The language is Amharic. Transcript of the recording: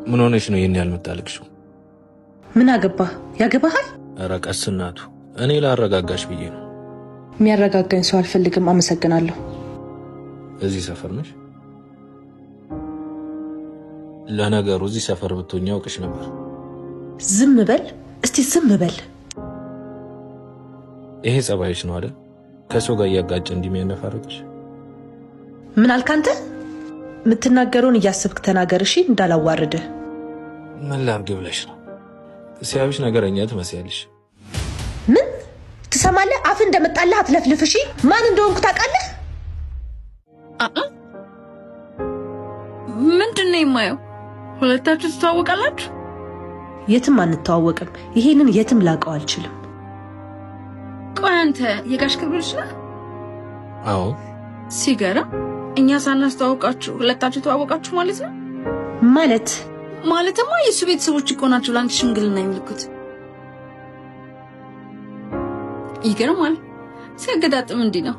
ምን ሆነሽ ነው ይሄን ያልመጣልክሽው? ምን አገባ? ያገባሃል? ኧረ ቀስ እናቱ፣ እኔ ላረጋጋሽ ብዬ ነው። የሚያረጋጋኝ ሰው አልፈልግም፣ አመሰግናለሁ። እዚህ ሰፈር ነሽ? ለነገሩ እዚህ ሰፈር ብትሆኚ አውቅሽ ነበር። ዝም በል እስቲ፣ ዝም በል። ይሄ ጸባይሽ ነው አይደል? ከሰው ጋር እያጋጨ እንደሚያነፋረቅሽ። ምን አልክ አንተ? የምትናገረውን እያሰብክ ተናገር እሺ፣ እንዳላዋርድህ። ምን ላድርግ ብለሽ ነው? ሲያዩሽ ነገረኛ ትመስያለሽ። ምን ትሰማለህ? አፍ እንደመጣልህ አትለፍልፍ እሺ። ማን እንደሆንኩ ታውቃለህ? ምንድነው የማየው? ሁለታችሁ ትተዋወቃላችሁ? የትም አንተዋወቅም። ይሄንን የትም ላቀው አልችልም። ቆይ አንተ የጋሽ ክብርሽ ነህ? አዎ። ሲገርም፣ እኛ ሳናስተዋወቃችሁ ሁለታችሁ ተዋወቃችሁ ማለት ነው? ማለትማ የሱ ቤተሰቦች እኮ ናቸው ለአንቺ ሽምግልና የሚልኩት። ይገርማል። ሲያገዳጥም እንዲህ ነው።